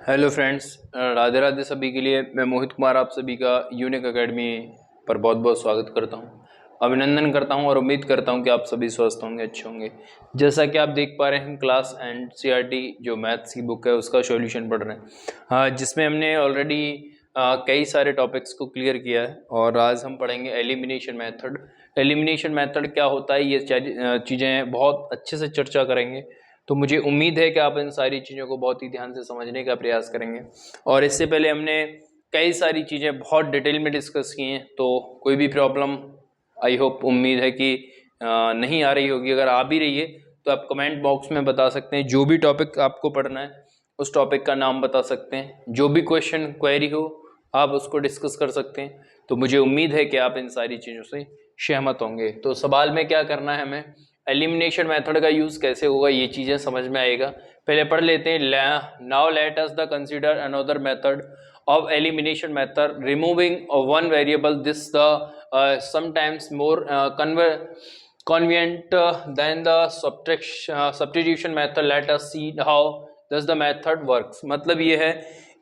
Hello friends, Radhe Radhe सभी के लिए। मैं मोहित कुमार आप सभी का यूनिक एकेडमी पर बहुत बहुत स्वागत करता हूं, अभिनंदन करता हूं और उम्मीद करता हूं कि आप सभी स्वस्थ होंगे, अच्छे होंगे। जैसा कि आप देख पा रहे हैं, हम क्लास एनसीईआरटी जो मैथ्स की बुक है उसका सॉल्यूशन पढ़ रहे हैं, जिसमें हमने ऑलरेडी कई सारे टॉपिक्स को क्लियर किया है और आज हम पढ़ेंगे एलिमिनेशन मेथड। एलिमिनेशन मेथड क्या होता है, ये चीज़ें बहुत अच्छे से चर्चा करेंगे। तो मुझे उम्मीद है कि आप इन सारी चीज़ों को बहुत ही ध्यान से समझने का प्रयास करेंगे। और इससे पहले हमने कई सारी चीज़ें बहुत डिटेल में डिस्कस की हैं, तो कोई भी प्रॉब्लम आई होप उम्मीद है कि नहीं आ रही होगी। अगर आ भी रही है तो आप कमेंट बॉक्स में बता सकते हैं। जो भी टॉपिक आपको पढ़ना है उस टॉपिक का नाम बता सकते हैं। जो भी क्वेश्चन क्वेरी हो आप उसको डिस्कस कर सकते हैं। तो मुझे उम्मीद है कि आप इन सारी चीज़ों से सहमत होंगे। तो सवाल में क्या करना है, हमें एलिमिनेशन मेथड का यूज़ कैसे होगा ये चीज़ें समझ में आएगा। पहले पढ़ लेते हैं। Now let us the consider another method of elimination method, removing one variable. This the sometimes more convenient than the substitution method. Let us see how does the method works. मतलब ये है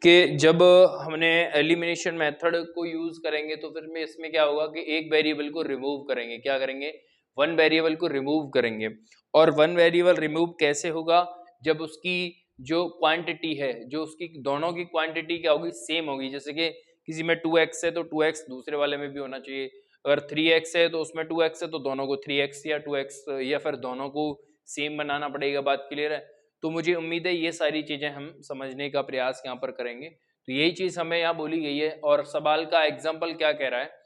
कि जब हमने एलिमिनेशन मेथड को use करेंगे तो फिर में इसमें क्या होगा कि एक वेरिएबल को रिमूव करेंगे। क्या करेंगे? वन वेरिएबल को रिमूव करेंगे। और वन वेरिएबल रिमूव कैसे होगा? जब उसकी जो क्वांटिटी है, जो उसकी दोनों की क्वांटिटी क्या होगी? सेम होगी। जैसे कि किसी में 2x है तो 2x दूसरे वाले में भी होना चाहिए। अगर 3x है तो उसमें 2x है तो दोनों को 3x या 2x या फिर दोनों को सेम बनाना पड़ेगा। बात क्लियर है? तो मुझे उम्मीद है ये सारी चीजें हम समझने का प्रयास यहाँ पर करेंगे। तो यही चीज हमें यहाँ बोली गई है। और सवाल का एग्जाम्पल क्या कह रहा है?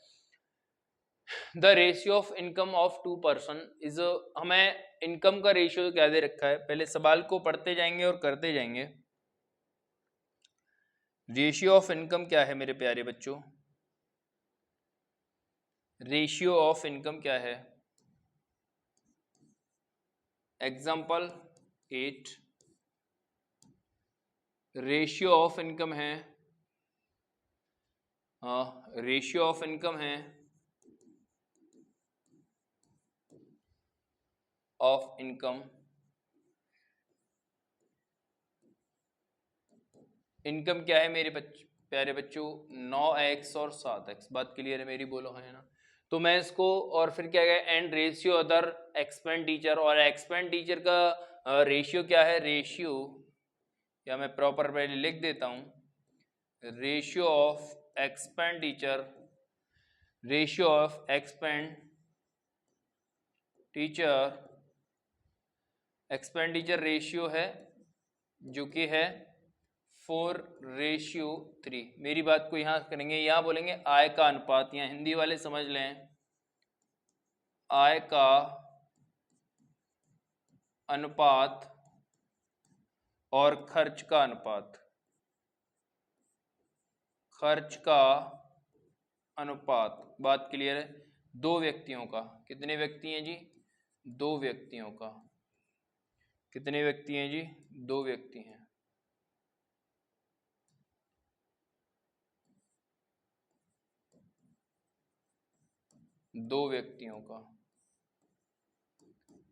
The ratio of income of two person is, हमें इनकम का रेशियो क्या दे रखा है। पहले सवाल को पढ़ते जाएंगे और करते जाएंगे। रेशियो ऑफ इनकम क्या है मेरे प्यारे बच्चों? रेशियो ऑफ इनकम क्या है? एग्जाम्पल 8, रेशियो ऑफ इनकम है, रेशियो ऑफ इनकम है ऑफ इनकम। इनकम क्या है मेरे प्यारे बच्चों? 9x और 7x। बात क्लियर है मेरी? बोलो है ना? तो मैं इसको, और फिर क्या है, एंड रेशियो अदर एक्सपेंडिचर। और एक्सपेंडिचर का रेशियो क्या है? रेशियो, या मैं प्रॉपर पहले लिख देता हूं, ratio of expenditure, ratio of expenditure ratio है जो कि है 4:3। मेरी बात को यहां करेंगे, यहां बोलेंगे आय का अनुपात, या हिंदी वाले समझ लें आय का अनुपात और खर्च का अनुपात। खर्च का अनुपात। बात क्लियर है? दो व्यक्तियों का। कितने व्यक्ति हैं जी? दो व्यक्तियों का। कितने व्यक्ति हैं जी? दो व्यक्ति हैं। दो व्यक्तियों का।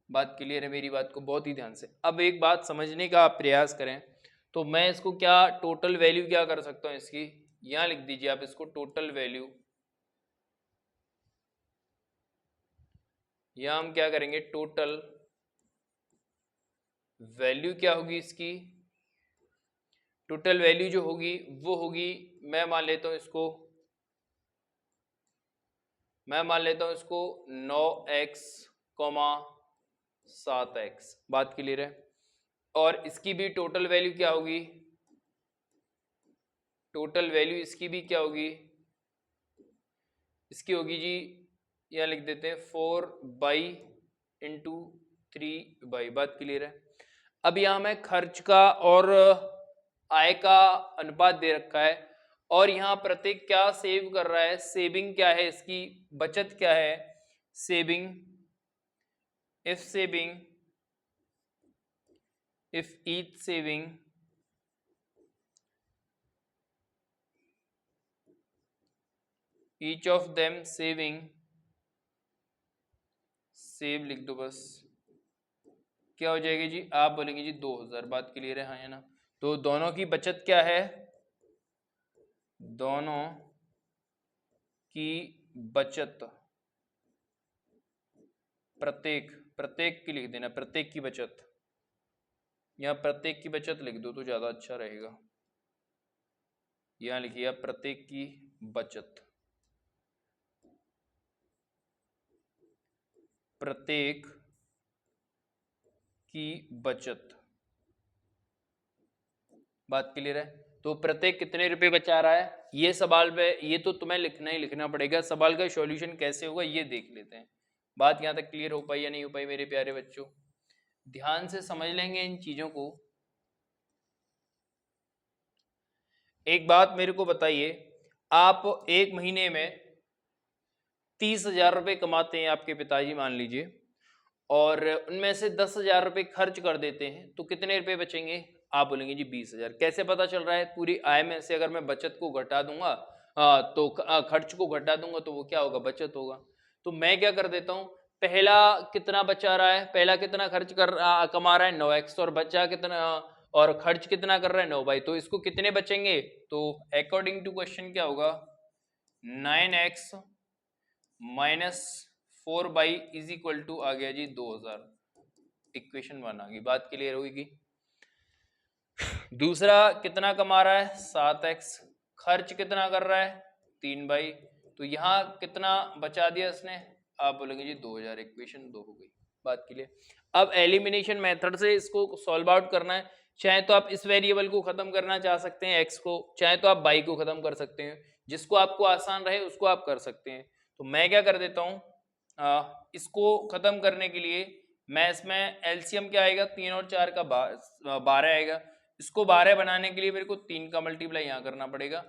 बात क्लियर है मेरी? बात को बहुत ही ध्यान से अब एक बात समझने का आप प्रयास करें। तो मैं इसको क्या टोटल वैल्यू क्या कर सकता हूं इसकी? यहां लिख दीजिए आप इसको टोटल वैल्यू। यहां हम क्या करेंगे? टोटल वैल्यू क्या होगी इसकी? टोटल वैल्यू जो होगी वो होगी, मैं मान लेता हूं इसको, 9x, 7x। बात क्लियर है? और इसकी भी टोटल वैल्यू क्या होगी? टोटल वैल्यू इसकी भी क्या होगी? इसकी होगी जी, यहाँ लिख देते हैं 4/3/। बात क्लियर है? अब यहाँ मैं खर्च का और आय का अनुपात दे रखा है, और यहाँ प्रत्येक क्या सेव कर रहा है? सेविंग क्या है इसकी? बचत क्या है? Saving. if each saving each of them saving, save लिख दो बस, क्या हो जाएगी जी? आप बोलेंगे जी 2000। बात क्लियर है? हाँ है ना? तो दोनों की बचत क्या है, दोनों की बचत, प्रत्येक, प्रत्येक की लिख देना, प्रत्येक की बचत, यहां प्रत्येक की बचत लिख दो तो ज्यादा अच्छा रहेगा। यहां लिखिए प्रत्येक की बचत, प्रत्येक की बचत। बात क्लियर है? तो प्रत्येक कितने रुपए बचा रहा है, ये सवाल में, ये तो तुम्हें लिखना ही लिखना पड़ेगा। सवाल का सॉल्यूशन कैसे होगा ये देख लेते हैं। बात यहां तक क्लियर हो पाई या नहीं हो पाई मेरे प्यारे बच्चों? ध्यान से समझ लेंगे इन चीजों को। एक बात मेरे को बताइए, आप एक महीने में 30,000 रुपये कमाते हैं आपके पिताजी मान लीजिए, और उनमें से 10,000 रुपये खर्च कर देते हैं, तो कितने रुपए बचेंगे? आप बोलेंगे जी 20,000। कैसे पता चल रहा है? पूरी आय में से अगर मैं बचत को घटा दूंगा तो खर्च को घटा दूंगा तो वो क्या होगा? बचत होगा। तो मैं क्या कर देता हूँ, पहला कितना बचा रहा है, पहला कितना खर्च कमा रहा है 9x, और बचा कितना और खर्च कितना कर रहा है 9 तो इसको कितने बचेंगे? तो अकॉर्डिंग टू क्वेश्चन क्या होगा, 9x minus 4 is equal to आ गया जी 2000। इक्वेशन 1 आ गई। बात क्लियर होगी? दूसरा कितना कमा रहा है 7x, खर्च कितना कर रहा है 3 तो यहां कितना बचा दिया इसने? आप बोलेंगे जी 2000। इक्वेशन 2 हो गई। बात क्लियर? अब एलिमिनेशन मेथड से इसको सॉल्व आउट करना है। चाहे तो आप इस वेरिएबल को खत्म करना चाह सकते हैं x को, चाहे तो आप y को खत्म कर सकते हैं, जिसको आपको आसान रहे उसको आप कर सकते हैं। तो मैं क्या कर देता हूं, इसको खत्म करने के लिए मैं इसमें एलसीएम क्या आएगा, 3 और 4 का 12 आएगा। इसको 12 बनाने के लिए मेरे को 3 का मल्टीप्लाई यहाँ करना पड़ेगा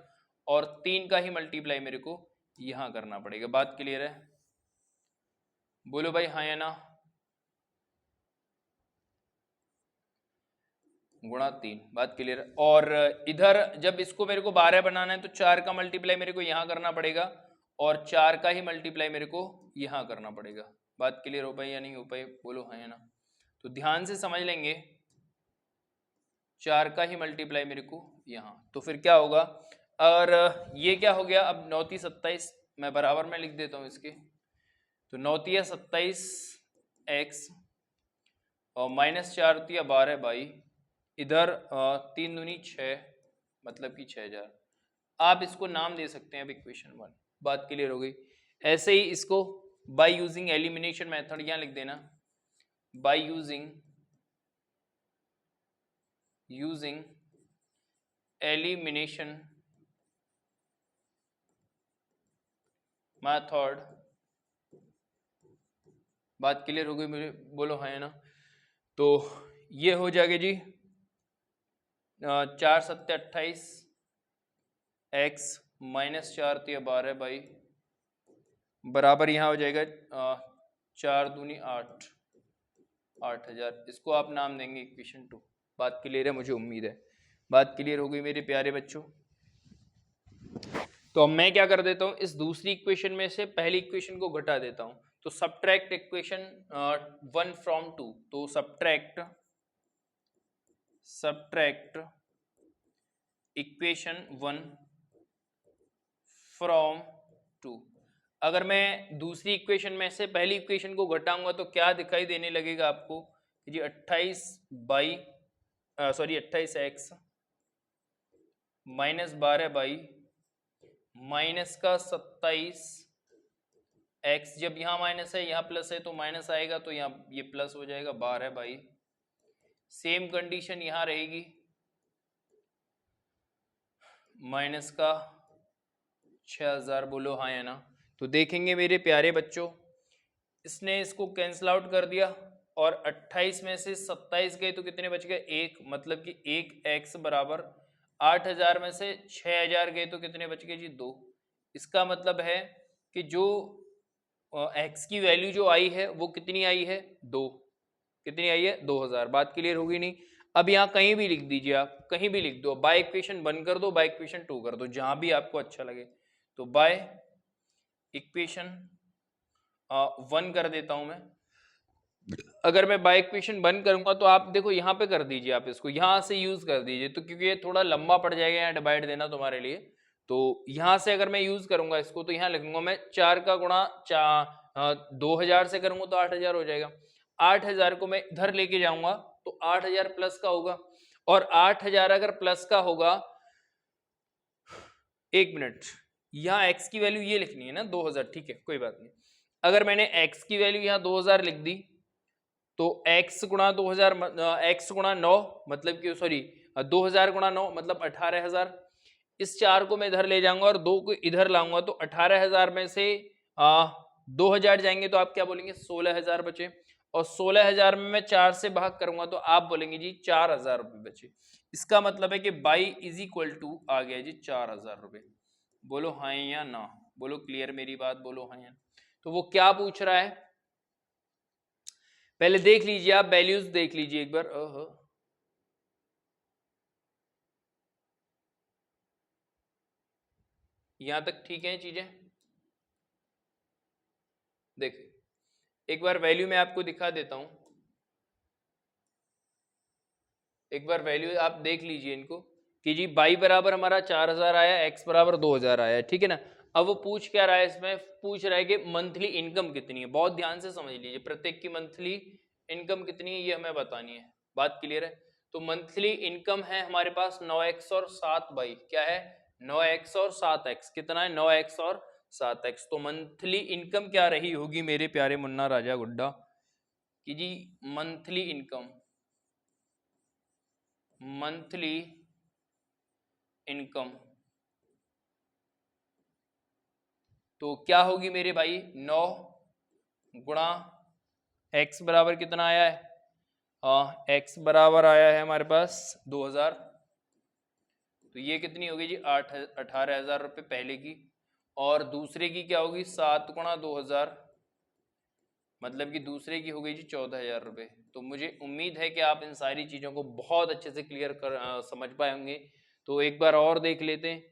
और 3 का ही मल्टीप्लाई मेरे को यहाँ करना पड़ेगा। बात क्लियर है? बोलो भाई हाँ या ना। गुणा 3। बात क्लियर है? और इधर जब इसको मेरे को 12 बनाना है तो 4 का मल्टीप्लाई मेरे को यहाँ करना पड़ेगा और 4 का ही मल्टीप्लाई मेरे को यहाँ करना पड़ेगा। बात क्लियर हो पाई या नहीं हो पाई? बोलो हाँ या ना। तो ध्यान से समझ लेंगे, 4 का ही मल्टीप्लाई मेरे को यहाँ, तो फिर क्या होगा, और ये क्या हो गया, अब 9 × 27 मैं बराबर में लिख देता हूँ इसके। तो 9 × 27 x और -4 होती है 12 इधर 3 दूनी 6 मतलब कि 6000। आप इसको नाम दे सकते हैं अब इक्वेशन 1। बात क्लियर हो गई? ऐसे ही इसको बाय यूजिंग एलिमिनेशन मेथड यहाँ लिख देना, बाय यूजिंग एलिमिनेशन मेथड। बात क्लियर हो गई मेरे? बोलो हाँ या ना। तो ये हो जाएगा जी 4 × 7 = 28 x -4 × 12 बराबर यहाँ हो जाएगा 4 दूनी 8, 8000। इसको आप नाम देंगे इक्वेशन 2। बात क्लियर है? मुझे उम्मीद है बात क्लियर हो गई मेरे प्यारे बच्चों। तो अब मैं क्या कर देता हूँ, इस दूसरी इक्वेशन में से पहली इक्वेशन को घटा देता हूँ। तो सब्ट्रैक्ट इक्वेशन 1 फ्रॉम 2। तो सब्ट्रैक्ट इक्वेशन 1 फ्रॉम 2। अगर मैं दूसरी इक्वेशन में से पहली इक्वेशन को घटाऊंगा तो क्या दिखाई देने लगेगा आपको कि जी 28x -12 माइनस का 27x, जब यहाँ माइनस है यहाँ प्लस है तो माइनस आएगा, तो यहाँ ये प्लस हो जाएगा 12 सेम कंडीशन यहाँ रहेगी, माइनस का 6000। बोलो हाँ या ना। तो देखेंगे मेरे प्यारे बच्चों, इसने इसको कैंसिल आउट कर दिया और 28 में से 27 गए तो कितने बच गए? 1, मतलब कि 1x बराबर 8000 में से 6000 गए तो कितने बच गए जी? 2। इसका मतलब है कि जो x की वैल्यू जो आई है वो कितनी आई है? 2। कितनी आई है? 2000। बात क्लियर होगी नहीं? अब यहाँ कहीं भी लिख दीजिए, आप कहीं भी लिख दो, बाय इक्वेशन 1 कर दो, बाय इक्वेशन 2 कर दो, जहां भी आपको अच्छा लगे। तो बाय इक्वेशन 1 कर देता हूं मैं। अगर मैं बाय इक्वेशन बंद करूंगा तो आप देखो यहाँ पे कर दीजिए, आप इसको यहाँ से यूज कर दीजिए, तो क्योंकि ये थोड़ा लंबा पड़ जाएगा यहाँ डिवाइड देना तुम्हारे लिए। तो यहाँ से अगर मैं यूज करूंगा इसको तो यहाँ लिखूंगा मैं 4 का गुणा 2000 से करूंगा तो 8000 हो जाएगा। 8000 को मैं इधर लेके जाऊंगा तो 8000 प्लस का होगा, और 8000 अगर प्लस का होगा, एक मिनट, यहाँ x की वैल्यू ये लिखनी है ना 2000, ठीक है कोई बात नहीं। अगर मैंने x की वैल्यू यहाँ 2000 लिख दी तो x गुणा 2000 x गुणा 9 मतलब कि सॉरी 2000 गुणा 9 मतलब 18000। इस 4 को मैं इधर ले जाऊंगा और 2 को इधर लाऊंगा तो 18000 में से 2000 जाएंगे तो आप क्या बोलेंगे 16000 बचे, और 16000 में मैं 4 से भाग करूंगा तो आप बोलेंगे जी 4000 रुपये बचे। इसका मतलब है कि बाई इज इक्वल टू आ गया जी 4000 रुपये। बोलो हाँ या ना, बोलो क्लियर मेरी बात, बोलो हाँ या। तो वो क्या पूछ रहा है पहले देख लीजिए, आप वैल्यूज देख लीजिए एक बार। यहां तक ठीक है चीजें? देखिए एक बार वैल्यू मैं आपको दिखा देता हूं, एक बार वैल्यू आप देख लीजिए इनको कि जी बाई बराबर हमारा 4000 आया, एक्स बराबर 2000 आया, ठीक है ना। अब वो पूछ क्या रहा है, इसमें पूछ रहा है कि मंथली इनकम कितनी है। बहुत ध्यान से समझ लीजिए, प्रत्येक की मंथली इनकम कितनी है ये हमें बतानी है। बात क्लियर है? तो मंथली इनकम है हमारे पास 9x और 7y, क्या है 9x और 7x, कितना है 9x और 7x। तो मंथली इनकम क्या रही होगी मेरे प्यारे मुन्ना राजा गुड्डा कि जी मंथली इनकम, मंथली इनकम तो क्या होगी मेरे भाई 9 गुणा x बराबर कितना आया है, x बराबर आया है हमारे पास 2000, तो ये कितनी होगी जी 18,000 रुपये पहले की, और दूसरे की क्या होगी 7 गुणा 2000 मतलब कि दूसरे की हो गई जी 14,000 रुपये। तो मुझे उम्मीद है कि आप इन सारी चीज़ों को बहुत अच्छे से क्लियर कर समझ पाए होंगे। तो एक बार और देख लेते हैं,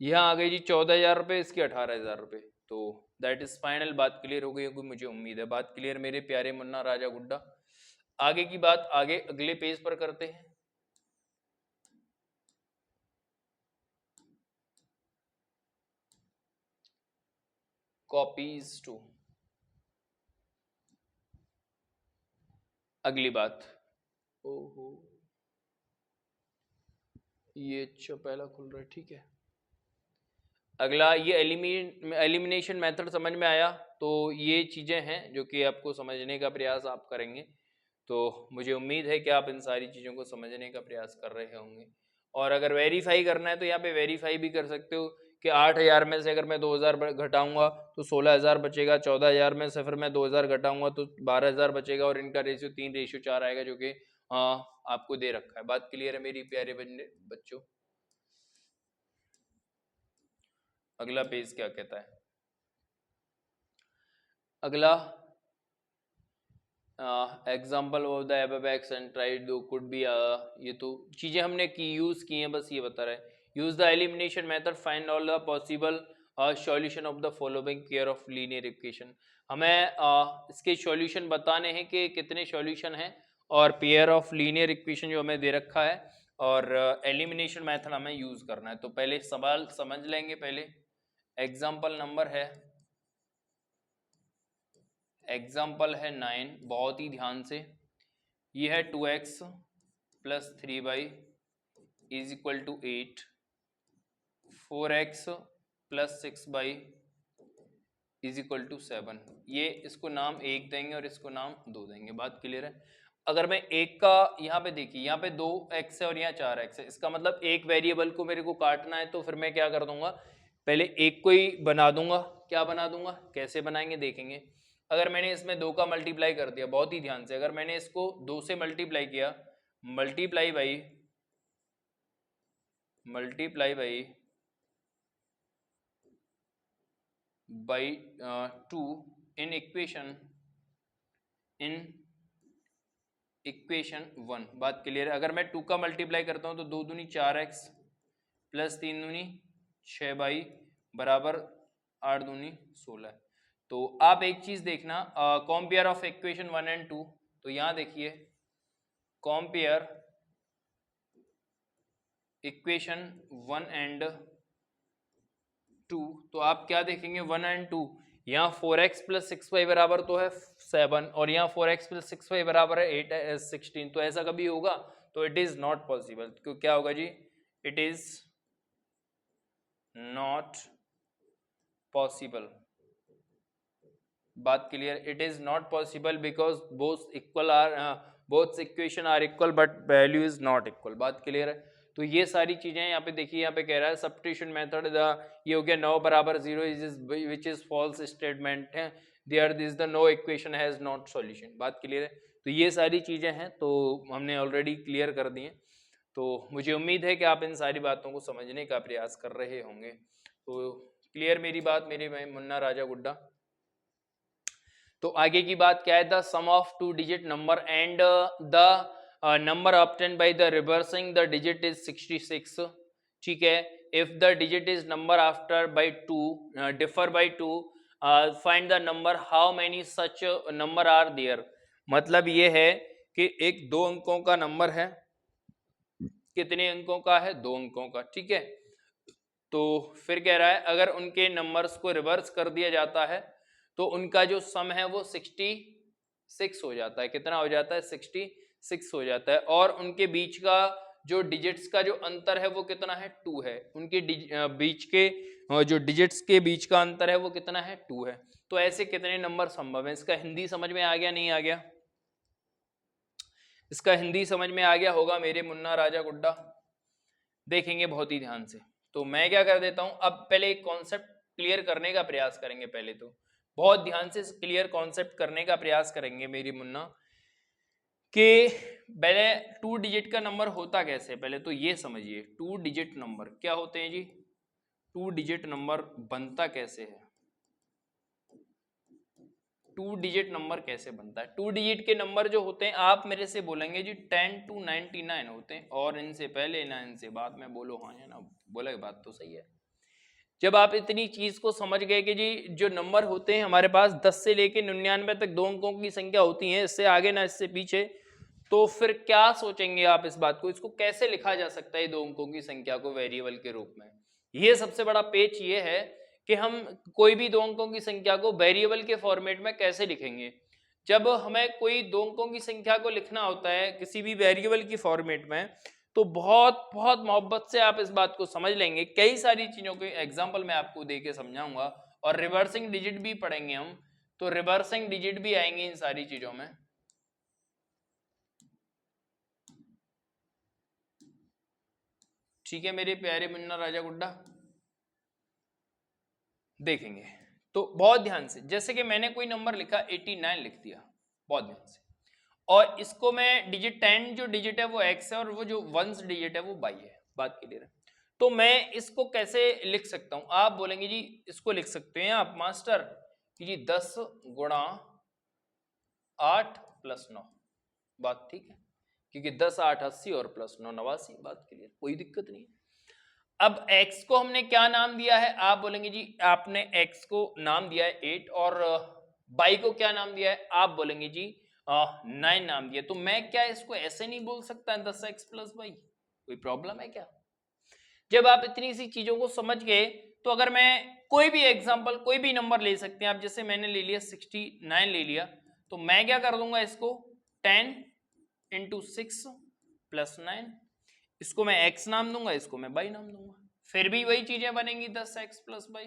यहाँ आ गई जी 14,000 रुपये, इसके 18,000 रुपये। तो दैट इज फाइनल, बात क्लियर हो गई होगी मुझे उम्मीद है। बात क्लियर मेरे प्यारे मुन्ना राजा गुड्डा। आगे की बात आगे अगले पेज पर करते हैं। कॉपीज टू अगली बात, ओहो ये अच्छा पहला खुल रहा है, ठीक है। अगला ये एलिमिनेशन मेथड समझ में आया, तो ये चीज़ें हैं जो कि आपको समझने का प्रयास आप करेंगे। तो मुझे उम्मीद है कि आप इन सारी चीज़ों को समझने का प्रयास कर रहे होंगे। और अगर वेरीफाई करना है तो यहाँ पे वेरीफाई भी कर सकते हो कि 8,000 में से अगर मैं 2,000 घटाऊंगा तो 16,000 बचेगा, 14,000 में से फिर मैं 2,000 घटाऊंगा तो 12,000 बचेगा, और इनका रेशियो 3:4 आएगा जो कि आपको दे रखा है। बात क्लियर है मेरी प्यारे बच्चों? अगला पेज क्या कहता है, अगला example of the above x and tried दो कुड बी, ये तो चीज़ें हमने की यूज़ की हैं, बस ये बता रहा है। Use the elimination method, find all the possible solution of the following pair of linear equation. हमें इसके सॉल्यूशन बताने हैं कि कितने सॉल्यूशन हैं, और पेयर ऑफ लीनियर इक्वेशन जो हमें दे रखा है, और एलिमिनेशन मेथड हमें यूज़ करना है। तो पहले सवाल समझ लेंगे। पहले एग्जाम्पल नंबर है, एग्जाम्पल है 9, बहुत ही ध्यान से। ये है 2x plus 3y is equal to 8, 4x plus 6y is equal to 7। ये इसको नाम 1 देंगे और इसको नाम 2 देंगे। बात क्लियर है? अगर मैं एक का यहाँ पे देखिए, यहाँ पे 2x है और यहाँ 4x है, इसका मतलब एक वेरिएबल को मेरे को काटना है, तो फिर मैं क्या कर दूंगा, पहले एक को ही बना दूंगा। क्या बना दूंगा, कैसे बनाएंगे देखेंगे। अगर मैंने इसमें 2 का मल्टीप्लाई कर दिया, बहुत ही ध्यान से, अगर मैंने इसको 2 से मल्टीप्लाई किया, मल्टीप्लाई बाई 2 इन इक्वेशन 1। बात क्लियर है? अगर मैं 2 का मल्टीप्लाई करता हूं तो 2 दूनी 4x प्लस 3 दूनी 6y बराबर 8 दूनी 16। तो आप एक चीज देखना, कंपेयर ऑफ इक्वेशन 1 एंड 2, तो यहाँ देखिए कंपेयर इक्वेशन 1 एंड 2, तो आप क्या देखेंगे 1 एंड 2, यहाँ 4x प्लस 6y बराबर तो है 7 और यहाँ 4x प्लस 6y बराबर है 8 16, तो ऐसा कभी होगा? तो इट इज नॉट पॉसिबल। क्यों, क्या होगा जी? It is not possible. बात clear? It is not possible because both equal are, both equation are equal but value is not equal. बात क्लियर है? तो ये सारी चीजें यहाँ पे देखिए, यहाँ पे कह रहा है सब्स्टिट्यूशन मेथड, ये हो गया 9 बराबर 0 विच इज फॉल्स स्टेटमेंट है, there this the no equation has not solution. बात क्लियर है? तो ये सारी चीजें हैं, तो हमने ऑलरेडी क्लियर कर दी हैं। तो मुझे उम्मीद है कि आप इन सारी बातों को समझने का प्रयास कर रहे होंगे। तो क्लियर मेरी बात, मेरे मुन्ना राजा गुड्डा? तो आगे की बात क्या है? The sum of 2 digit number and the number obtain by the reversing the digit is 66। ठीक है, if the digit is number after by 2 differ by 2, find the number, how many such number are there. मतलब ये है कि एक 2 अंकों का number है, कितने अंकों का है? 2 अंकों का। ठीक है, तो फिर कह रहा है अगर उनके नंबर्स को रिवर्स कर दिया जाता है तो उनका जो सम है वो 66 हो जाता है। कितना हो जाता है? 66 हो जाता है। और उनके बीच का जो डिजिट्स का जो अंतर है वो कितना है? 2 है। उनके बीच के जो डिजिट्स के बीच का अंतर है वो कितना है? 2 है। तो ऐसे कितने नंबर संभव है? इसका हिंदी समझ में आ गया, नहीं आ गया? इसका हिंदी समझ में आ गया होगा मेरे मुन्ना राजा गुड्डा? देखेंगे बहुत ही ध्यान से। तो मैं क्या कर देता हूं, अब पहले एक कॉन्सेप्ट क्लियर करने का प्रयास करेंगे। पहले तो बहुत ध्यान से क्लियर कॉन्सेप्ट करने का प्रयास करेंगे मेरी मुन्ना, कि पहले 2 डिजिट का नंबर होता कैसे। पहले तो ये समझिए 2 डिजिट नंबर क्या होते हैं जी? 2 डिजिट नंबर बनता कैसे है? 2 डिजिट नंबर कैसे बनता है? 2 डिजिट के नंबर जो होते हैं, आप मेरे से बोलेंगे जी 10 to 99 होते हैं, और इनसे पहले ना इनसे बाद में बोलो हाँ या ना, बोले बात तो सही है। जब आप इतनी चीज को समझ गए कि जी जो नंबर होते हैं हमारे पास 10 से लेके 99 तक 2 अंकों की संख्या होती है, इससे आगे ना इससे पीछे, तो फिर क्या सोचेंगे आप इस बात को? इसको कैसे लिखा जा सकता है 2 अंकों की संख्या को वेरिएबल के रूप में? ये सबसे बड़ा पेच ये है कि हम कोई भी 2 अंकों की संख्या को वेरिएबल के फॉर्मेट में कैसे लिखेंगे। जब हमें कोई 2 अंकों की संख्या को लिखना होता है किसी भी वेरिएबल की फॉर्मेट में, तो बहुत बहुत मोहब्बत से आप इस बात को समझ लेंगे। कई सारी चीजों के एग्जाम्पल मैं आपको दे के समझाऊंगा, और रिवर्सिंग डिजिट भी पढ़ेंगे हम, तो रिवर्सिंग डिजिट भी आएंगे इन सारी चीजों में। ठीक है मेरे प्यारे मुन्ना राजा गुड्डा? देखेंगे तो बहुत ध्यान से। जैसे कि मैंने कोई नंबर लिखा 89 लिख दिया, बहुत ध्यान से, और इसको मैं डिजिट 10 जो डिजिट है वो x है, और वो जो 1 डिजिट है वो y है। बात क्लियर है? तो मैं इसको कैसे लिख सकता हूं? आप बोलेंगे जी इसको लिख सकते हैं आप मास्टर कि जी 10 गुणा 8 प्लस 9। बात ठीक है, क्योंकि 10 8 80 और प्लस 9 89। बात क्लियर, कोई दिक्कत नहीं है। अब x को हमने क्या नाम दिया है? आप बोलेंगे जी आपने x को नाम दिया है 8, और y को क्या नाम दिया है? आप बोलेंगे जी 9 नाम दिया। तो मैं क्या इसको ऐसे नहीं बोल सकता 10x प्लस y? कोई प्रॉब्लम है क्या? जब आप इतनी सी चीजों को समझ गए, तो अगर मैं कोई भी एग्जांपल, कोई भी नंबर ले सकते हैं आप, जैसे मैंने ले लिया 69 ले लिया, तो मैं क्या कर दूंगा इसको 10 इंटू 6 प्लस 9, इसको मैं x नाम दूंगा, इसको मैं y नाम दूंगा, फिर भी वही चीजें बनेंगी 10x प्लस y।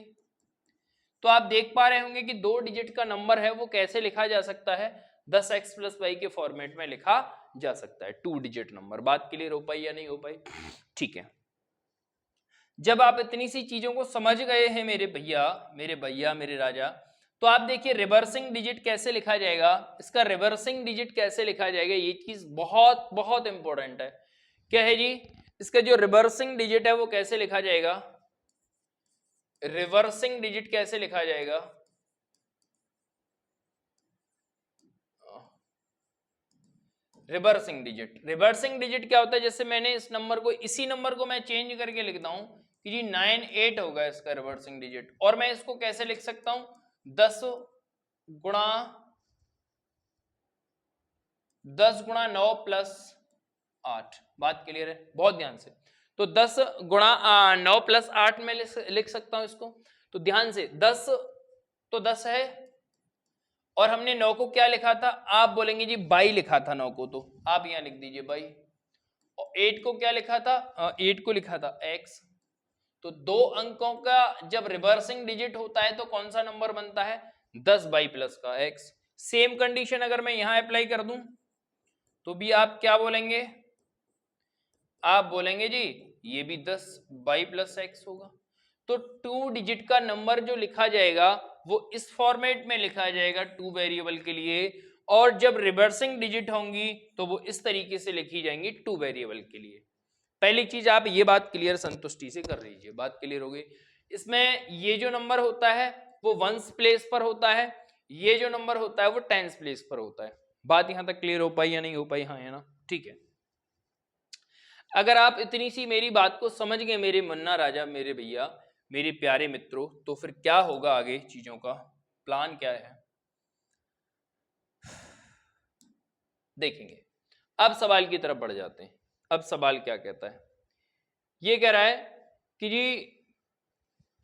तो आप देख पा रहे होंगे कि 2 डिजिट का नंबर है वो कैसे लिखा जा सकता है? 10x प्लस y के फॉर्मेट में लिखा जा सकता है 2 डिजिट नंबर। बात क्लियर हो पाई या नहीं हो पाई? ठीक है, जब आप इतनी सी चीजों को समझ गए हैं मेरे भैया मेरे राजा, तो आप देखिए रिवर्सिंग डिजिट कैसे लिखा जाएगा। इसका रिवर्सिंग डिजिट कैसे लिखा जाएगा, ये चीज बहुत बहुत इंपॉर्टेंट है। क्या है जी? इसका जो रिवर्सिंग डिजिट है वो कैसे लिखा जाएगा? रिवर्सिंग डिजिट कैसे लिखा जाएगा? रिवर्सिंग डिजिट क्या होता है? जैसे मैंने इस नंबर को, इसी नंबर को मैं चेंज करके लिखता हूं कि जी 98 होगा इसका रिवर्सिंग डिजिट, और मैं इसको कैसे लिख सकता हूं? 10 गुणा 10 गुणा 9 प्लस 8। बात क्लियर है, बहुत ध्यान से। तो 10 गुणा 9 प्लस 8 में लिख सकता हूं इसको। तो ध्यान से 10 तो 10 है, और हमने 9 को क्या लिखा था, आप बोलेंगे जी 22 लिखा था 9 को, तो आप यहां लिख दीजिए 22। और 8 को क्या लिखा था, 8 को लिखा था x। तो दो अंकों का जब रिवर्सिंग डिजिट होता है तो कौन सा नंबर बनता है, 10 बाई प्लस का x। सेम कंडीशन अगर मैं यहां अप्लाई कर दूं तो भी आप क्या बोलेंगे, आप बोलेंगे जी ये भी 10 बाई प्लस एक्स होगा। तो 2 डिजिट का नंबर जो लिखा जाएगा वो इस फॉर्मेट में लिखा जाएगा 2 वेरिएबल के लिए, और जब रिवर्सिंग डिजिट होंगी तो वो इस तरीके से लिखी जाएंगी 2 वेरिएबल के लिए। पहली चीज आप ये बात क्लियर संतुष्टि से कर लीजिए, बात क्लियर हो गई। इसमें ये जो नंबर होता है वो वंस प्लेस पर होता है, ये जो नंबर होता है वो टेंस प्लेस पर होता है। बात यहां तक क्लियर हो पाई या नहीं हो पाई, हाँ है ना, ठीक है। अगर आप इतनी सी मेरी बात को समझ गए मेरे मन्ना राजा, मेरे भैया, मेरे प्यारे मित्रों, तो फिर क्या होगा आगे, चीजों का प्लान क्या है देखेंगे। अब सवाल की तरफ बढ़ जाते हैं। अब सवाल क्या कहता है, ये कह रहा है कि जी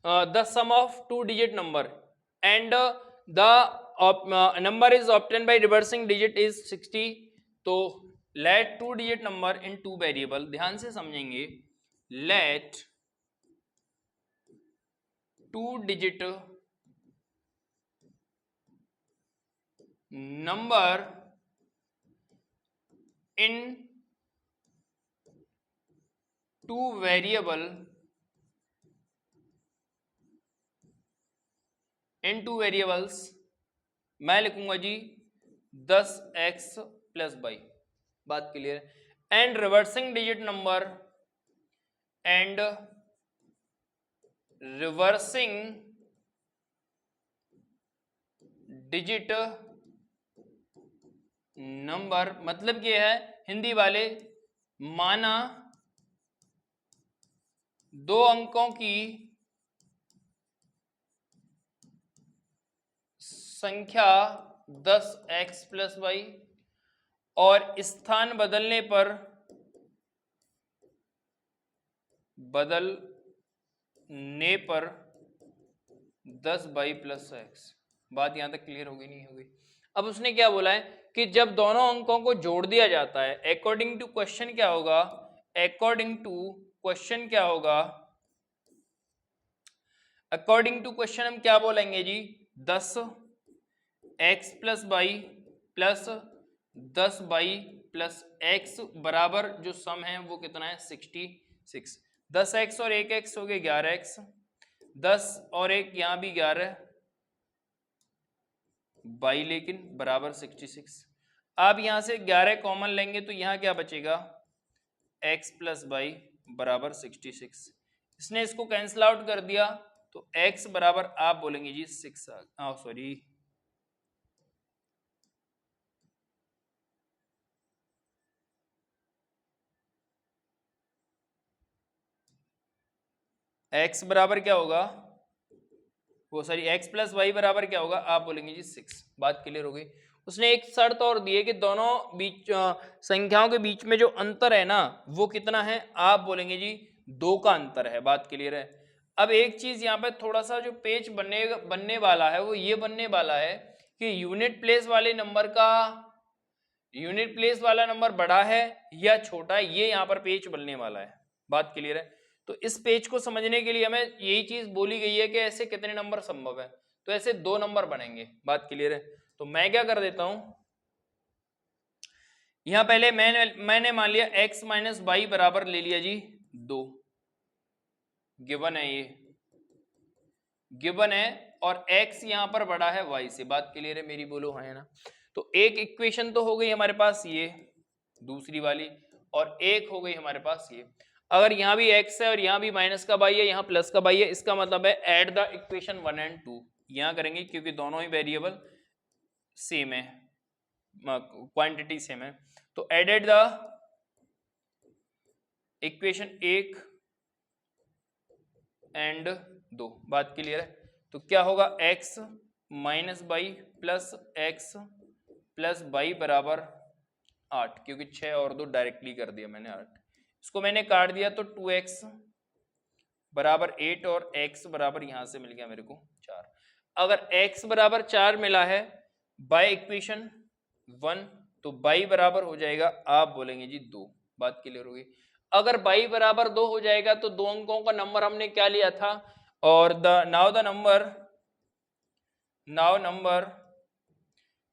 the sum of 2 digit number and the number is obtain by reversing digit is 60। तो let 2 digit number in 2 variable, ध्यान से समझेंगे, let 2 digit number in 2 variable in 2 variables, मैं लिखूंगा जी 10x प्लस बाई। बात क्लियर है। And reversing digit number and reversing digit number, मतलब ये है हिंदी वाले, माना 2 अंकों की संख्या 10x प्लस वाई, और स्थान बदलने पर 10 बाई प्लस एक्स। बात यहां तक क्लियर होगी नहीं होगी। अब उसने क्या बोला है कि जब दोनों अंकों को जोड़ दिया जाता है, अकॉर्डिंग टू क्वेश्चन क्या होगा, अकॉर्डिंग टू क्वेश्चन क्या होगा, अकॉर्डिंग टू क्वेश्चन हम क्या बोलेंगे जी, 10x plus by plus 10 by plus x बराबर जो सम है वो कितना है 66। 10x और 1x हो गए 11x, 10 और 1 यहां भी 11 बाई, लेकिन बराबर 66। आप यहां से 11 कॉमन लेंगे तो यहां क्या बचेगा, x प्लस बाई बराबर 66। इसने इसको कैंसिल आउट कर दिया तो x बराबर आप बोलेंगे जी 6, सॉरी x बराबर क्या होगा, वो सॉरी x प्लस वाई बराबर क्या होगा, आप बोलेंगे जी 6। बात क्लियर हो गई। उसने एक शर्त और दी है कि दोनों बीच संख्याओं के बीच में जो अंतर है ना वो कितना है, आप बोलेंगे जी 2 का अंतर है। बात क्लियर है। अब एक चीज यहाँ पे थोड़ा सा जो पेच बनने वाला है वो ये बनने वाला है कि यूनिट प्लेस वाले नंबर का, यूनिट प्लेस वाला नंबर बड़ा है या छोटा है, ये यहाँ पर पेच बनने वाला है। बात क्लियर है। तो इस पेज को समझने के लिए हमें यही चीज बोली गई है कि ऐसे कितने नंबर संभव है, तो ऐसे 2 नंबर बनेंगे। बात क्लियर है। तो मैं क्या कर देता हूं, यहां पहले मैंने मान लिया x माइनस बाई बराबर ले लिया जी 2, गिवन है, ये गिवन है, और x यहां पर बड़ा है y से। बात क्लियर है मेरी, बोलो हाँ है ना। तो एक इक्वेशन तो हो गई हमारे पास ये दूसरी वाली, और एक हो गई हमारे पास ये। अगर यहाँ भी x है और यहाँ भी माइनस का बाई है, यहाँ प्लस का बाई है, इसका मतलब है ऐड द इक्वेशन 1 एंड 2 यहाँ करेंगे क्योंकि दोनों ही वेरिएबल सेम है, क्वांटिटी सेम है। तो एडेड द इक्वेशन 1 एंड 2। बात क्लियर है। तो क्या होगा x minus by plus x plus by बराबर 8, क्योंकि 6 और 2 डायरेक्टली कर दिया मैंने 8। इसको मैंने काट दिया तो 2x बराबर 8 और x बराबर यहां से मिल गया मेरे को 4। अगर x बराबर 4 मिला है बाय इक्वेशन 1, तो बाई बराबर हो जाएगा, आप बोलेंगे जी 2। बात क्लियर होगी। अगर बाई बराबर 2 हो जाएगा तो दो अंकों का नंबर हमने क्या लिया था, और नाउ नंबर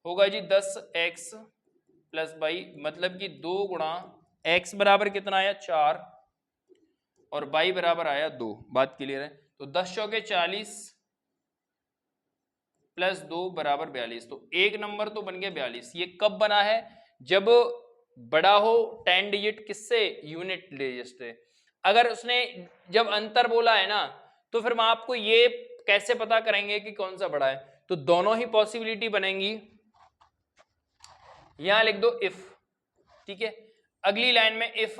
होगा जी 10x प्लस बाई, मतलब कि 2 गुणा x बराबर कितना आया 4 और बाई बराबर आया 2। बात क्लियर है। तो 10 चौके 40 प्लस 2 बराबर 42। तो एक नंबर तो बन गया 42। ये कब बना है, जब बड़ा हो 10 डिजिट किससे, यूनिट डिजिट से। अगर उसने जब अंतर बोला है ना, तो फिर हम आपको ये कैसे पता करेंगे कि कौन सा बड़ा है, तो दोनों ही पॉसिबिलिटी बनेंगी। यहां लिख दो इफ, ठीक है। अगली लाइन में इफ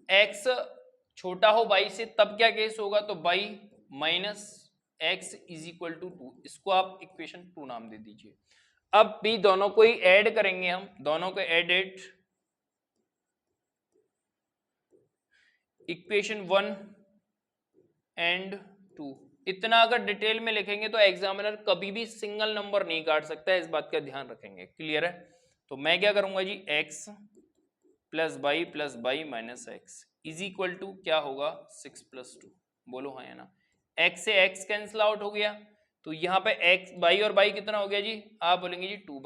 x छोटा हो बाई से, तब क्या केस होगा, तो y minus x is equal to 2। इसको आप इक्वेशन 2 नाम दे दीजिए। अब भी दोनों को ही ऐड करेंगे हम, दोनों को एडेड इक्वेशन 1 एंड 2। इतना अगर डिटेल में लिखेंगे तो एग्जामिनर कभी भी सिंगल नंबर नहीं काट सकता है, इस बात का ध्यान रखेंगे। क्लियर है। तो मैं क्या करूंगा जी, x plus y minus x is equal to क्या होगा 6 प्लस 2। बोलो हाँ या ना। x से x कैंसिल आउट हो गया, तो यहाँ पे x बाई और बाई कितना हो गया जी, आप बोलेंगे जी 2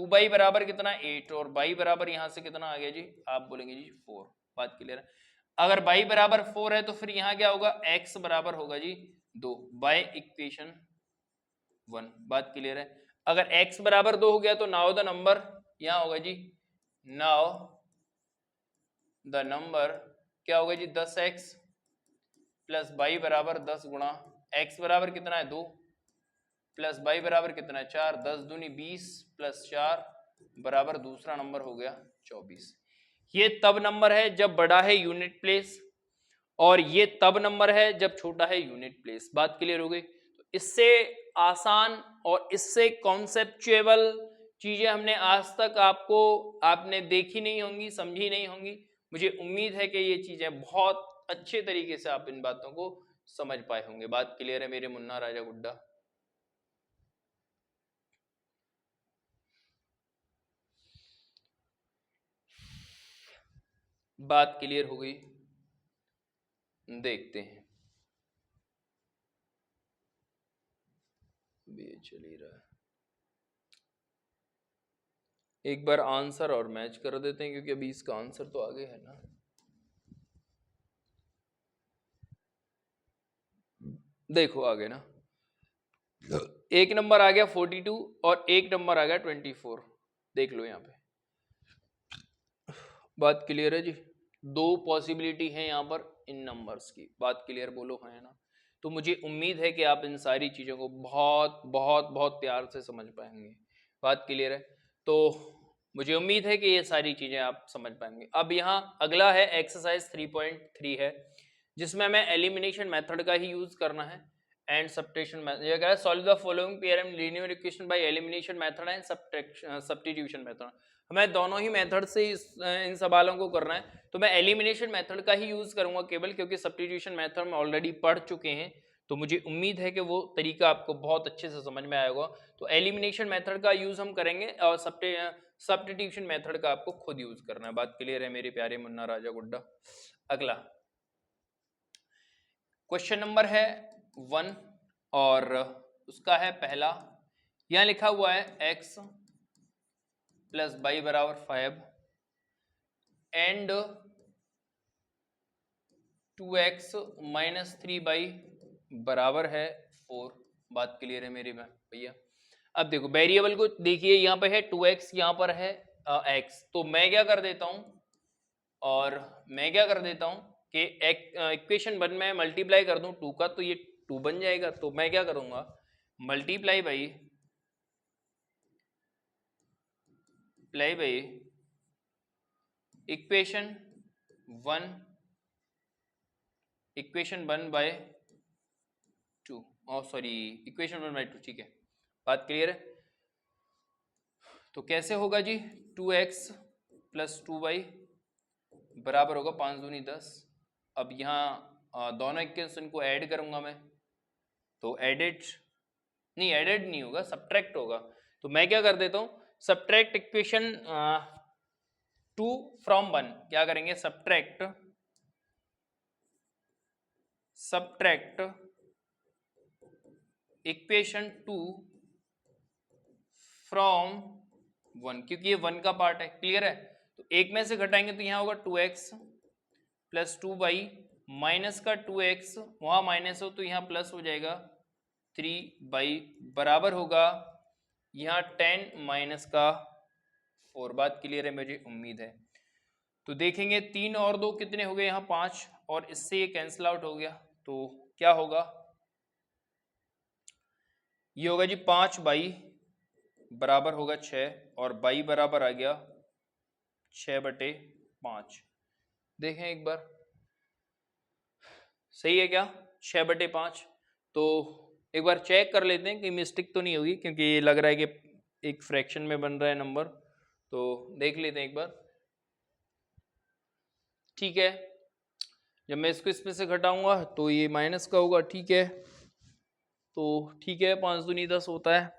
बाई बराबर कितना 8, और बाई बराबर यहाँ से कितना आ गया जी, आप बोलेंगे जी 4। बात क्लियर है। अगर बाई बराबर 4 है तो फिर यहाँ क्या होगा, x बराबर होगा जी 2 बाय इक्वेशन 1। बात क्लियर है। अगर x बराबर 2 हो गया तो नाउ द नंबर यहाँ होगा जी, नाउ द नंबर क्या होगा जी 10x प्लस बाई बराबर 10 गुणा x बराबर कितना है 2 प्लस बाई बराबर कितना है 4, 10 दूनी 20 प्लस 4 बराबर दूसरा नंबर हो गया 24। ये तब नंबर है जब बड़ा है यूनिट प्लेस, और ये तब नंबर है जब छोटा है यूनिट प्लेस। बात क्लियर हो गई। तो इससे आसान और इससे कॉन्सेप्चुएबल चीजें हमने आज तक आपने देखी नहीं होंगी, समझी नहीं होंगी। मुझे उम्मीद है कि ये चीजें बहुत अच्छे तरीके से आप इन बातों को समझ पाए होंगे। बात क्लियर है मेरे मुन्ना राजा गुड्डा। बात क्लियर हो गई। देखते हैं, ये चल ही रहा है। एक बार आंसर और मैच कर देते हैं, क्योंकि अभी इसका आंसर तो आगे है ना। देखो आगे ना, एक नंबर आ गया 42 और एक नंबर आ गया 24। देख लो यहाँ पे। बात क्लियर है जी। दो पॉसिबिलिटी है यहाँ पर इन नंबर्स की। बात क्लियर, बोलो हाँ है ना। तो मुझे उम्मीद है कि आप इन सारी चीज़ों को बहुत बहुत बहुत प्यार से समझ पाएंगे। बात क्लियर है। तो मुझे उम्मीद है कि ये सारी चीज़ें आप समझ पाएंगे। अब यहाँ अगला है एक्सरसाइज 3.3 है, जिसमें हमें एलिमिनेशन मेथड का ही यूज़ करना है एंड सब्ट्रैक्शन मेथड। ये कह रहा है solve the following pair and linear equation by elimination method and substitution method. हमें दोनों ही मेथड से इन सवालों को करना है। तो मैं एलिमिनेशन मेथड का ही यूज करूंगा केवल, क्योंकि सब्स्टिट्यूशन मेथड में ऑलरेडी पढ़ चुके हैं। तो मुझे उम्मीद है कि वो तरीका आपको बहुत अच्छे से समझ में आएगा। तो एलिमिनेशन मेथड का यूज हम करेंगे और सब्स्टिट्यूशन मेथड का आपको खुद यूज करना है। बात क्लियर है मेरे प्यारे मुन्ना राजा गुड्डा। अगला क्वेश्चन नंबर है 1 और उसका है पहला। यहां लिखा हुआ है x प्लस बाई बराबर 5 एंड 2x माइनस 3 बाई बराबर है 4। बात क्लियर है मेरे भैया। अब देखो वेरिएबल को देखिए, यहाँ पे है 2x, यहाँ पर है x। तो मैं क्या कर देता हूँ, और मैं क्या कर देता हूँ कि इक्वेशन 1 में मल्टीप्लाई कर दूं 2 का, तो ये 2 बन जाएगा। तो मैं क्या करूँगा, multiply by equation 1 by 2 sorry equation 1/2, ठीक है, बात क्लियर है। तो कैसे होगा जी, 2x प्लस 2y बराबर होगा 5 दूनी 10। अब यहाँ दोनों इक्वेशन को ऐड करूंगा मैं, तो एडेड नहीं होगा, सब्ट्रैक्ट होगा। तो मैं क्या कर देता हूँ, सब्ट्रैक्ट इक्वेशन 2 फ्रॉम 1, क्या करेंगे, सब्ट्रैक्ट इक्वेशन 2 फ्रॉम 1, क्योंकि ये 1 का पार्ट है, क्लियर है। तो एक में से घटाएंगे तो यहाँ होगा 2x प्लस 2y माइनस का 2x, वहां माइनस हो तो यहाँ प्लस हो जाएगा 3y बराबर होगा यहाँ 10 माइनस का 4। बात क्लियर है, मुझे उम्मीद है। तो देखेंगे 3 और 2 कितने हो गए, यहाँ 5, और इससे ये कैंसिल आउट हो गया। तो क्या होगा, ये होगा जी 5y बराबर होगा 6, और y बराबर आ गया 6/5। देखें एक बार, सही है क्या, 6/5। तो एक बार चेक कर लेते हैं कि मिस्टेक तो नहीं होगी, क्योंकि ये लग रहा है कि एक फ्रैक्शन में बन रहा है नंबर। तो देख लेते हैं एक बार, ठीक है। जब मैं इसको इसमें से घटाऊंगा तो ये माइनस का होगा, ठीक है। तो ठीक है, 5 दूनी 10 होता है,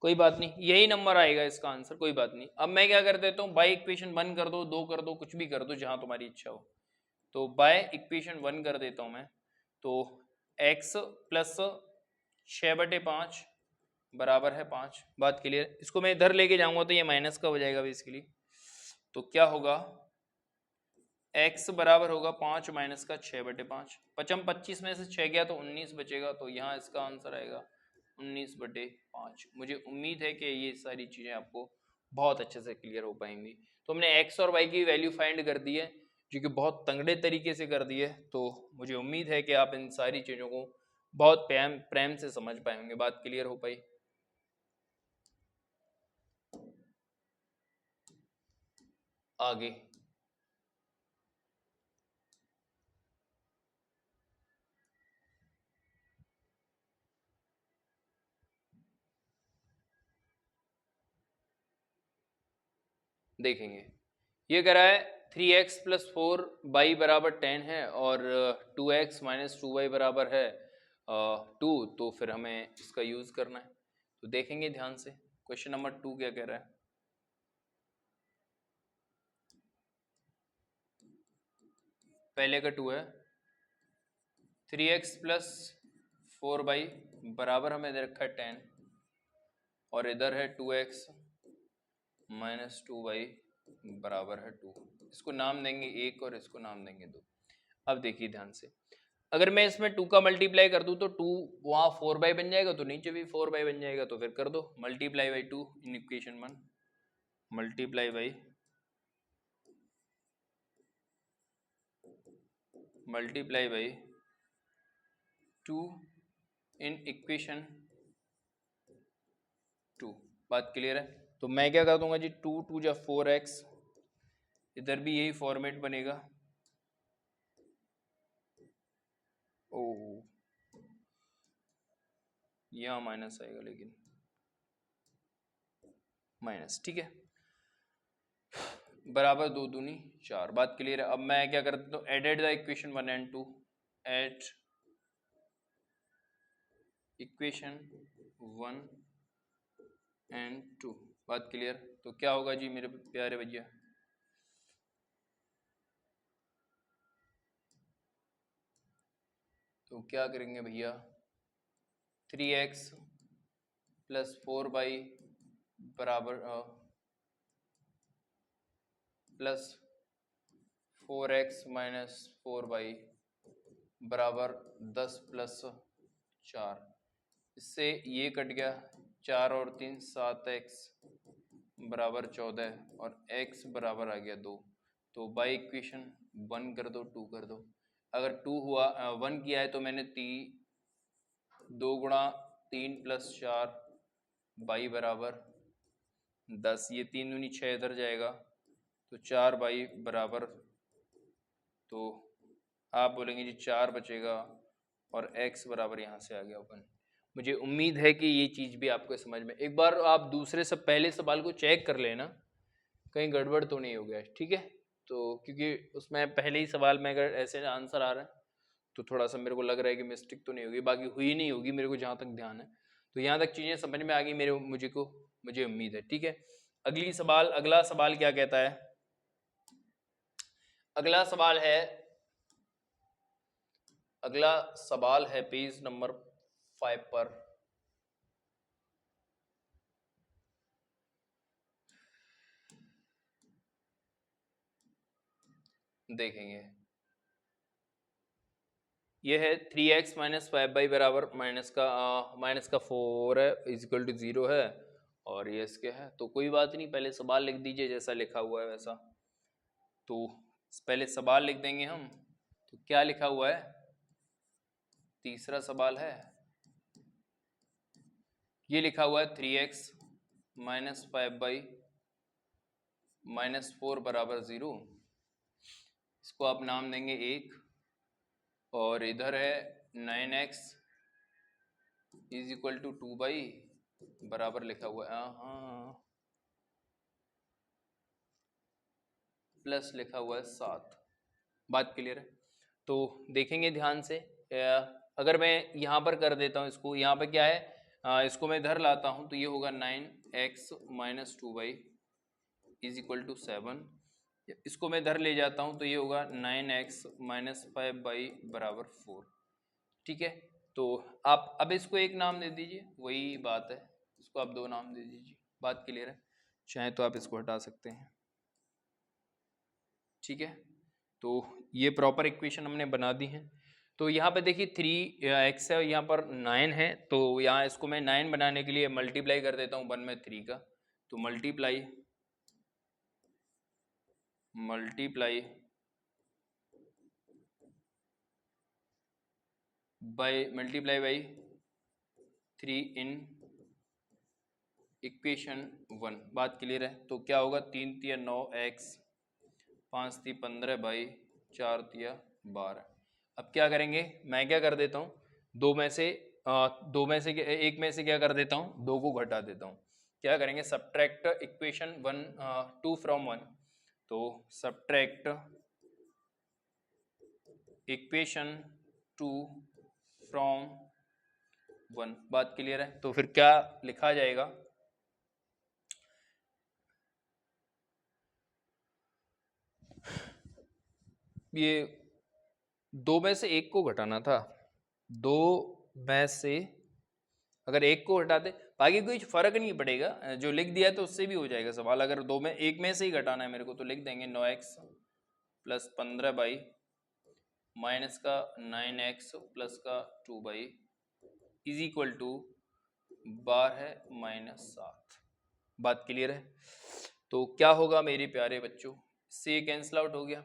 कोई बात नहीं, यही नंबर आएगा इसका आंसर, कोई बात नहीं। अब मैं क्या कर देता हूँ, बाय इक्वेशन 1 कर दो, 2 कर दो, कुछ भी कर दो, जहां तुम्हारी इच्छा हो। तो बाय इक्वेशन 1 कर देता हूं मैं, तो x प्लस 6/5 बराबर है 5। बात क्लियर, इसको मैं इधर लेके जाऊंगा तो ये माइनस का हो जाएगा बेसिकली। तो क्या होगा, x बराबर होगा 5 माइनस का 6/5। 25 में से 6 गया तो 19 बचेगा, तो यहाँ इसका आंसर आएगा 19/5। मुझे उम्मीद है कि ये सारी चीज़ें आपको बहुत अच्छे से क्लियर हो पाएंगी। तो हमने x और y की वैल्यू फाइंड कर दी है, जो कि बहुत तंगड़े तरीके से कर दी है। तो मुझे उम्मीद है कि आप इन सारी चीज़ों को बहुत प्रेम से समझ पाएंगे। बात क्लियर हो पाई, आगे देखेंगे। ये कह रहा है 3x प्लस 4y बराबर 10 है, और 2x माइनस 2y बराबर है 2। तो फिर हमें इसका यूज करना है। तो देखेंगे ध्यान से, क्वेश्चन नंबर 2 क्या कह रहा है। पहले का 2 है, 3x प्लस 4y बराबर हमें दे रखा है 10, और इधर है 2x माइनस 2y बराबर है 2। इसको नाम देंगे 1 और इसको नाम देंगे 2। अब देखिए ध्यान से, अगर मैं इसमें 2 का मल्टीप्लाई कर दूं तो 2 वहां 4 बन जाएगा, तो नीचे भी 4 बन जाएगा। तो फिर कर दो multiply by 2 in equation 1, multiply by 2 in equation 2। बात क्लियर है। तो मैं क्या कर दूंगा जी, 2 2 जा 4x, इधर भी यही फॉर्मेट बनेगा। ओ यहाँ माइनस आएगा, लेकिन माइनस, ठीक है, बराबर 2 दूनी 4। बात क्लियर है। अब मैं क्या कर देता हूँ, added the equation 1 and 2 at equation 1 and 2। बात क्लियर। तो क्या होगा जी मेरे प्यारे भैया, तो क्या करेंगे भैया, 3x प्लस 4y बराबर प्लस 4x माइनस 4y बराबर 10 प्लस 4। इससे ये कट गया, 4 और 3 7x बराबर 14, और x बराबर आ गया 2। तो बाई इक्वेशन 1 कर दो, 2 कर दो। अगर 2 हुआ 1 किया है तो मैंने 2 गुणा 3 प्लस 4 बाई बराबर 10, ये 3 दूनी 6 इधर जाएगा, तो 4 बाई बराबर, तो आप बोलेंगे जी 4 बचेगा, और x बराबर यहाँ से आ गया 1। मुझे उम्मीद है कि ये चीज़ भी आपको समझ में, एक बार आप दूसरे से पहले सवाल को चेक कर लेना कहीं गड़बड़ तो नहीं हो गया, ठीक है। तो क्योंकि उसमें पहले ही सवाल में अगर ऐसे आंसर आ रहा है तो थोड़ा सा मेरे को लग रहा है कि मिस्टेक तो नहीं होगी, बाकी हुई नहीं होगी मेरे को जहाँ तक ध्यान है। तो यहाँ तक चीज़ें समझ में आ गई मुझे उम्मीद है, ठीक है। अगला सवाल क्या कहता है? अगला सवाल है पेज नंबर 5 पर। देखेंगे ये है 3x माइनस 5 बराबर माइनस का 4 है इजिकल टू 0 है, और ये इसके है। तो कोई बात नहीं, पहले सवाल लिख दीजिए जैसा लिखा हुआ है वैसा। तो पहले सवाल लिख देंगे हम। तो क्या लिखा हुआ है? तीसरा सवाल है, ये लिखा हुआ है 3x माइनस 5 माइनस 4 बराबर 0। इसको आप नाम देंगे 1, और इधर है 9x इज इक्वल टू 2 बराबर लिखा हुआ है, हाँ प्लस लिखा हुआ है 7। बात क्लियर है? तो देखेंगे ध्यान से, अगर मैं यहाँ पर कर देता हूँ इसको, यहाँ पर क्या है, इसको मैं इधर लाता हूँ तो ये होगा 9x minus 2 is equal to 7। इसको मैं इधर ले जाता हूँ तो ये होगा 9x माइनस 5 बराबर 4, ठीक है। तो आप अब इसको एक नाम दे दीजिए, वही बात है, इसको आप 2 नाम दे दीजिए। बात क्लियर है? चाहे तो आप इसको हटा सकते हैं, ठीक है। तो ये प्रॉपर इक्वेशन हमने बना दी है। तो यहाँ पे देखिए 3x है, यहाँ पर 9 है, तो यहाँ इसको मैं 9 बनाने के लिए मल्टीप्लाई कर देता हूँ 1 में 3 का। तो मल्टीप्लाई बाय 3 इन इक्वेशन 1। बात क्लियर है? तो क्या होगा, 3 तिया 9x, 5 ती 15 बाई 4 तिया 12। अब क्या करेंगे, मैं क्या कर देता हूँ, एक में से क्या कर देता हूँ, 2 को घटा देता हूँ। क्या करेंगे, सब्ट्रैक्ट इक्वेशन 2 फ्रॉम 1। तो सब्ट्रैक्ट इक्वेशन 2 फ्रॉम 1। बात क्लियर है? तो फिर क्या लिखा जाएगा, ये 2 में से 1 को घटाना था, 2 में से अगर 1 को हटा दे, बाकी कोई फर्क नहीं पड़ेगा, जो लिख दिया तो उससे भी हो जाएगा सवाल। अगर 2 में 1 में से ही घटाना है मेरे को तो लिख देंगे 9x प्लस 15 बाई माइनस का 9x प्लस का 2 बाई इज इक्वल टू 12 है माइनस 7। बात क्लियर है? तो क्या होगा मेरे प्यारे बच्चों, से कैंसिल आउट हो गया,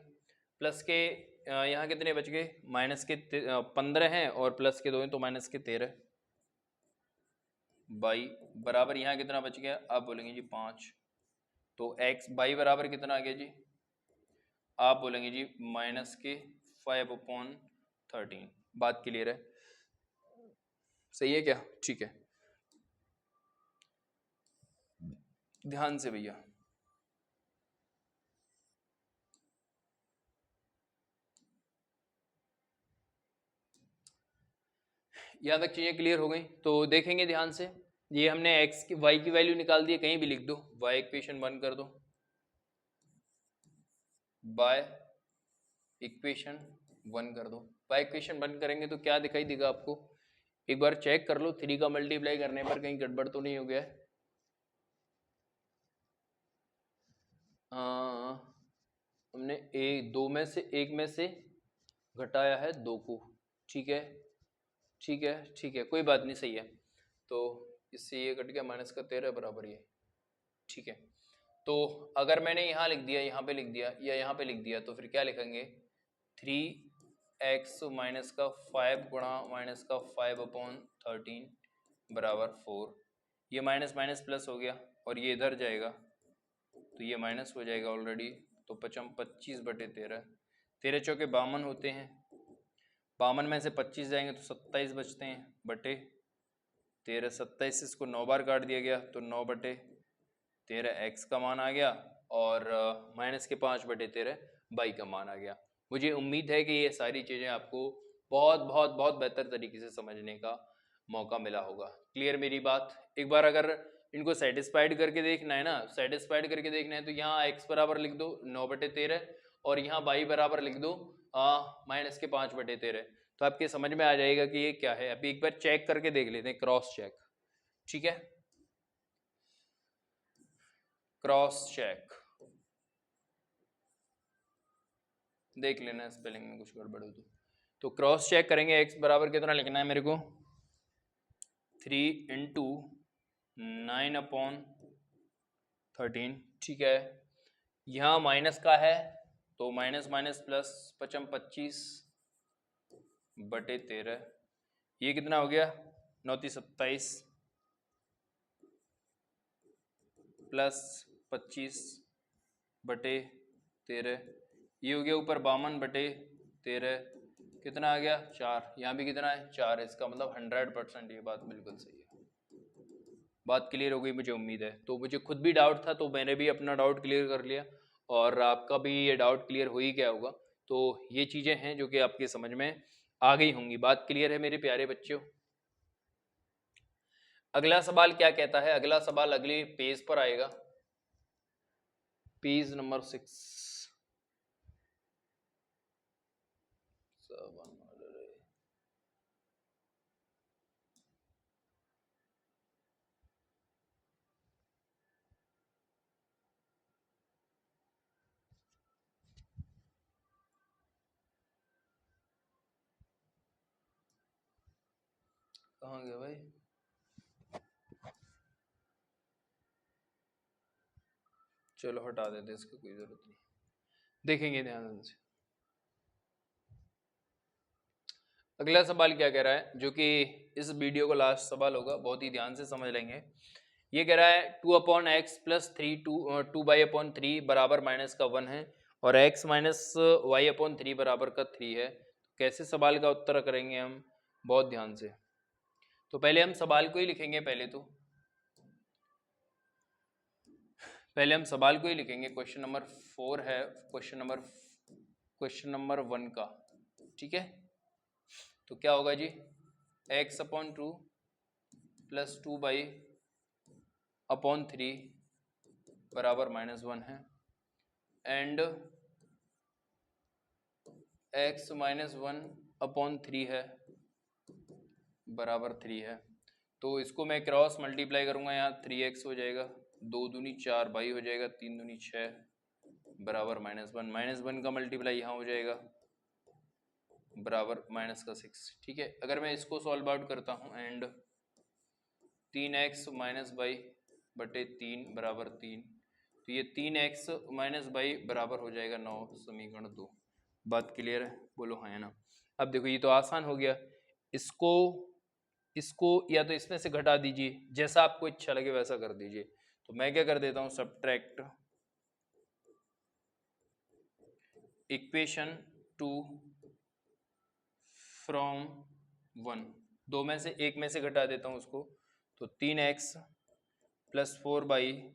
प्लस के यहाँ कितने बच गए, माइनस के 15 हैं और प्लस के 2 हैं तो माइनस के 13 बाई बराबर यहाँ कितना बच गया, आप बोलेंगे जी 5। तो x बाई बराबर कितना आ गया जी, आप बोलेंगे जी माइनस के 5/13। बात क्लियर है? सही है क्या? ठीक है, ध्यान से भैया। यहाँ तक चीजें क्लियर हो गई? तो देखेंगे ध्यान से, ये हमने y की वैल्यू निकाल दी है, कहीं भी लिख दो, y इक्वेशन 1 कर दो बाय इक्वेशन 1 कर दो। y इक्वेशन 1 करेंगे तो क्या दिखाई देगा आपको, एक बार चेक कर लो, 3 का मल्टीप्लाई करने पर कहीं गड़बड़ तो नहीं हो गया है। हमने 2 में से 1 में से घटाया है 2 को, ठीक है ठीक है ठीक है, कोई बात नहीं, सही है। तो इससे ये कट गया, माइनस का 13 बराबर ये, ठीक है। तो अगर मैंने यहाँ लिख दिया, यहाँ पे लिख दिया या यहाँ पे लिख दिया, तो फिर क्या लिखेंगे, 3x माइनस का 5 गुणा माइनस का 5/13 बराबर 4। ये माइनस माइनस प्लस हो गया और ये इधर जाएगा तो ये माइनस हो जाएगा ऑलरेडी। तो 25/13, 13 चौके 52 होते हैं, 52 में से 25 जाएंगे तो 27 बचते हैं बटे 13। 27 इसको 9 बार काट दिया गया तो 9 बटे 13 x का मान आ गया, और माइनस के 5 बटे 13 y का मान आ गया। मुझे उम्मीद है कि ये सारी चीज़ें आपको बहुत बहुत बहुत बेहतर तरीके से समझने का मौका मिला होगा। क्लियर मेरी बात? एक बार अगर इनको सेटिस्फाइड करके देखना है ना, सेटिस्फाइड करके देखना है तो यहाँ x बराबर लिख दो 9 बटे 13 और यहाँ y बराबर लिख दो माइनस के 5 बटे 13, तो आपके समझ में आ जाएगा कि ये क्या है। अभी एक बार चेक करके देख लेते हैं, क्रॉस चेक। ठीक है, क्रॉस चेक देख लेना, स्पेलिंग में कुछ गड़बड़ हो तो क्रॉस चेक करेंगे। x बराबर कितना लिखना है मेरे को, 3 इंटू 9/13। ठीक है, यहाँ माइनस का है तो माइनस माइनस प्लस 25 बटे 13, ये कितना हो गया 9 27 प्लस 25 बटे 13, ये हो गया ऊपर 52 बटे 13, कितना आ गया 4, यहाँ भी कितना है 4, इसका मतलब 100% ये बात बिल्कुल सही है। बात क्लियर हो गई मुझे उम्मीद है। तो मुझे खुद भी डाउट था तो मैंने भी अपना डाउट क्लियर कर लिया, और आपका भी ये डाउट क्लियर हो ही गया होगा। तो ये चीज़ें हैं जो कि आपके समझ में आ गई होंगी। बात क्लियर है मेरे प्यारे बच्चों? अगला सवाल क्या कहता है, अगला सवाल अगले पेज पर आएगा, पेज नंबर 6। कहाँ गया भाई? चलो हटा देते, इसकी कोई जरूरत नहीं, देखेंगे ध्यान से। अगला सवाल क्या कह रहा है, जो कि इस वीडियो का लास्ट सवाल होगा, बहुत ही ध्यान से समझ लेंगे। ये कह रहा है 2/x प्लस 2y/3 बराबर माइनस का 1 है, और x माइनस y/3 बराबर का 3 है। कैसे सवाल का उत्तर करेंगे हम, बहुत ध्यान से। तो पहले हम सवाल को ही लिखेंगे, पहले हम सवाल को ही लिखेंगे। क्वेश्चन नंबर 4 है, क्वेश्चन नंबर 1 का। ठीक है, तो क्या होगा जी, x/2 प्लस 2y/3 बराबर -1 है, एंड x माइनस 1/3 है बराबर 3 है। तो इसको मैं क्रॉस मल्टीप्लाई करूंगा, यहाँ 3x हो जाएगा, 2 दूनी 4, y हो जाएगा 3 दूनी 6 बराबर -1। -1 का मल्टीप्लाई यहाँ हो जाएगा बराबर माइनस का 6। ठीक है, अगर मैं इसको सॉल्व आउट करता हूँ, एंड 3x माइनस y बटे 3 बराबर 3, तो ये 3x माइनस y बराबर हो जाएगा 9, समीकरण 2। बात क्लियर है? बोलो हाँ या ना। अब देखो ये तो आसान हो गया, इसको या तो इसमें से घटा दीजिए, जैसा आपको इच्छा लगे वैसा कर दीजिए। तो मैं क्या कर देता हूँ, सब्ट्रैक्ट इक्वेशन 2 फ्रॉम 1, दो में से एक में से घटा देता हूँ उसको, तो 3x प्लस 4y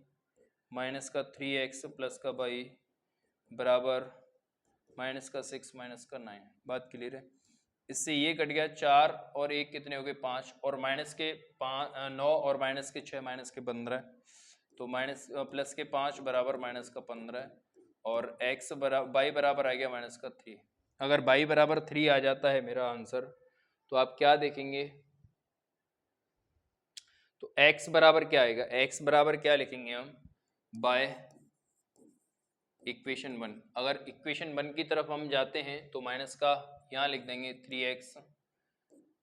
माइनस का 3x प्लस का y बराबर माइनस का 6 माइनस का 9। बात क्लियर है? इससे ये कट गया, 4 और 1 कितने हो गए 5, और माइनस के 9 और माइनस के 6 माइनस के 15, तो माइनस प्लस के 5 बराबर माइनस का 15, और x बराबर y बराबर आ गया माइनस का 3। अगर y बराबर 3 आ जाता है मेरा आंसर, तो आप क्या देखेंगे, तो x बराबर क्या आएगा, x बराबर क्या लिखेंगे हम, बाय इक्वेशन 1। अगर इक्वेशन 1 की तरफ हम जाते हैं तो माइनस का यहाँ लिख देंगे 3x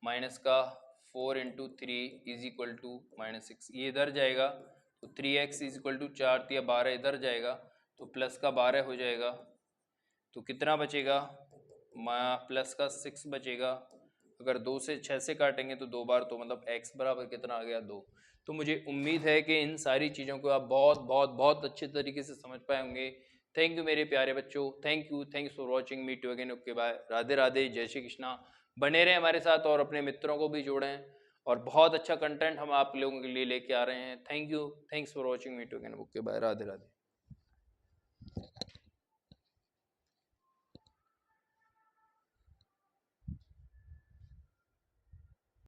माइनस का 4 इंटू 3 इज इक्वल टू -6, ये इधर जाएगा तो 3x इज इक्वल टू 4 या 12 इधर जाएगा तो प्लस का 12 हो जाएगा, तो कितना बचेगा, प्लस का 6 बचेगा। अगर 2 से 6 से काटेंगे तो 2 बार, तो मतलब x बराबर कितना आ गया 2। तो मुझे उम्मीद है कि इन सारी चीज़ों को आप बहुत बहुत बहुत अच्छे तरीके से समझ पाए होंगे। थैंक यू मेरे प्यारे बच्चों, thank you, thanks for watching, meet you again, okay bye, Radhe Radhe, जय श्री कृष्णा, बने रहें हमारे साथ और अपने मित्रों को भी जोड़ें, और बहुत अच्छा कंटेंट हम आप लोगों के लिए लेके आ रहे हैं। Thank you, thanks for watching me to can book के। बाय, राधे राधे।